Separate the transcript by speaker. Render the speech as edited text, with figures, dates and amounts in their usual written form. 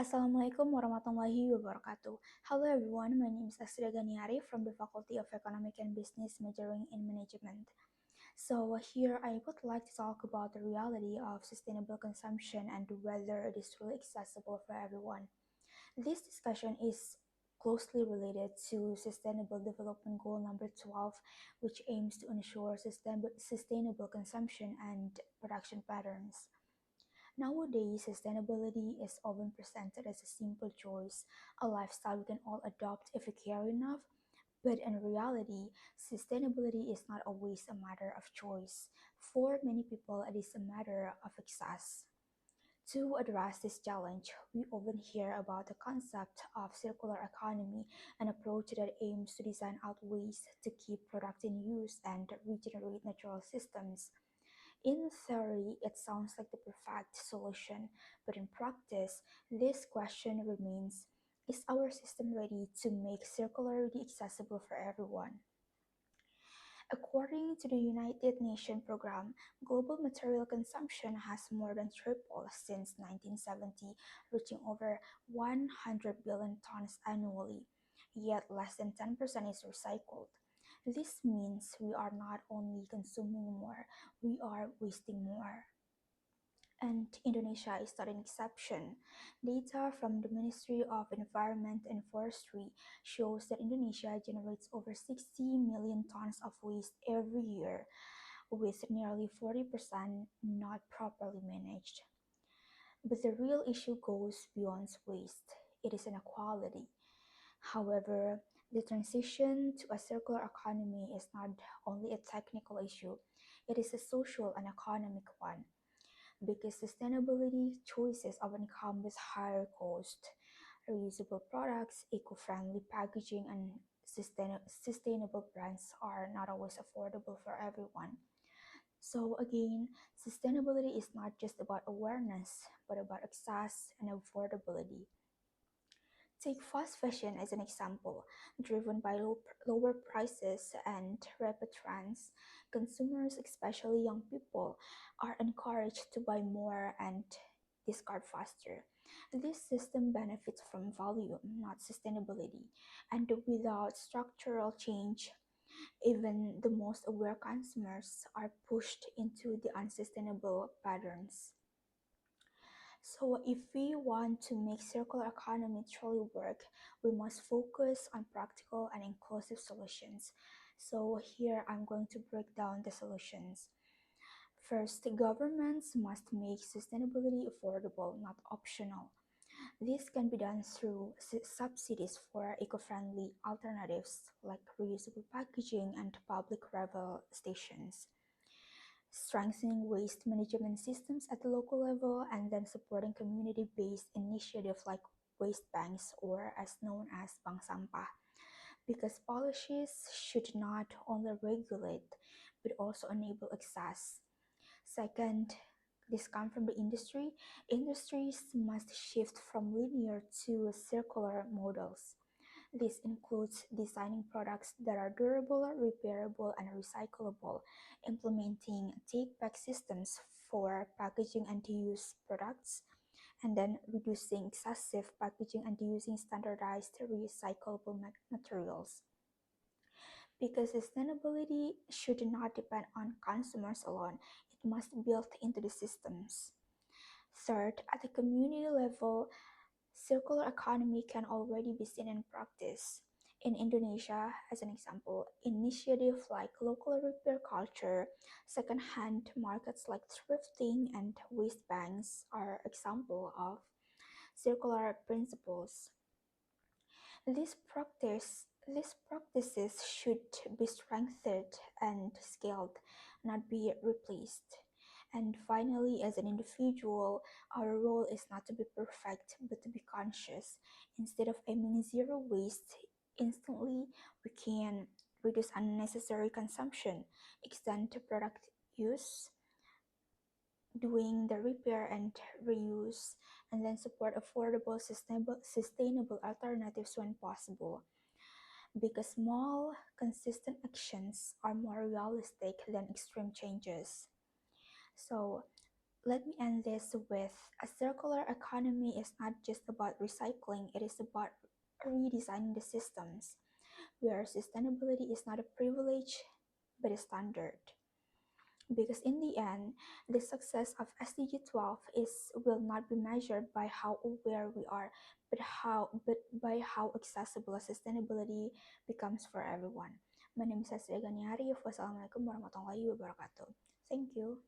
Speaker 1: Assalamualaikum warahmatullahi wabarakatuh. Hello everyone, my name is Astria Gani Arif from the Faculty of Economic and Business majoring in Management. So here I would like to talk about the reality of sustainable consumption and whether it is truly accessible for everyone. This discussion is closely related to Sustainable Development Goal number 12, which aims to ensure sustainable consumption and production patterns. Nowadays, sustainability is often presented as a simple choice, a lifestyle we can all adopt if we care enough. But in reality, sustainability is not always a matter of choice. For many people, it is a matter of access. To address this challenge, we often hear about the concept of circular economy, an approach that aims to design out ways to keep product in use and regenerate natural systems. In theory, it sounds like the perfect solution, but in practice, this question remains: is our system ready to make circularity accessible for everyone? According to the United Nations program, global material consumption has more than tripled since 1970, reaching over 100 billion tons annually, yet less than 10% is recycled. This means we are not only consuming more, we are wasting more. And Indonesia is not an exception. Data from the Ministry of Environment and Forestry shows that Indonesia generates over 60 million tons of waste every year, with nearly 40% not properly managed. But the real issue goes beyond waste. It is inequality. However, the transition to a circular economy is not only a technical issue, it is a social and economic one, because sustainability choices often come with higher cost. Reusable products, eco-friendly packaging, and sustainable brands are not always affordable for everyone. So again, sustainability is not just about awareness, but about access and affordability. Take fast fashion as an example. Driven by lower prices and rapid trends, consumers, especially young people, are encouraged to buy more and discard faster. This system benefits from volume, not sustainability, and without structural change, even the most aware consumers are pushed into the unsustainable patterns. So if we want to make circular economy truly work, we must focus on practical and inclusive solutions. So here I'm going to break down the solutions. First, governments must make sustainability affordable, not optional. This can be done through subsidies for eco-friendly alternatives like reusable packaging and public refill stations, strengthening waste management systems at the local level, and then supporting community-based initiatives like waste banks, or as known as bank sampah, because policies should not only regulate but also enable access. Second, this comes from the industry. Industries must shift from linear to circular models. This includes designing products that are durable, repairable, and recyclable, implementing take-back systems for packaging and use products, and then reducing excessive packaging and using standardized recyclable materials. Because sustainability should not depend on consumers alone, it must be built into the systems. Third, at the community level, circular economy can already be seen in practice. In Indonesia, as an example, initiatives like local repair culture, second-hand markets like thrifting, and waste banks are examples of circular principles. These practices should be strengthened and scaled, not be replaced. And finally, as an individual, our role is not to be perfect, but to be conscious. Instead of aiming zero waste instantly, we can reduce unnecessary consumption, extend product use, doing the repair and reuse, and then support affordable, sustainable alternatives when possible. Because small, consistent actions are more realistic than extreme changes. So, Let me end this with a circular economy is not just about recycling, it is about redesigning the systems where sustainability is not a privilege but a standard. Because in the end, the success of SDG 12 will not be measured by how aware we are, but by how accessible sustainability becomes for everyone. My name is Astria Gani Arif. Wassalamualaikum warahmatullahi wabarakatuh. Thank you.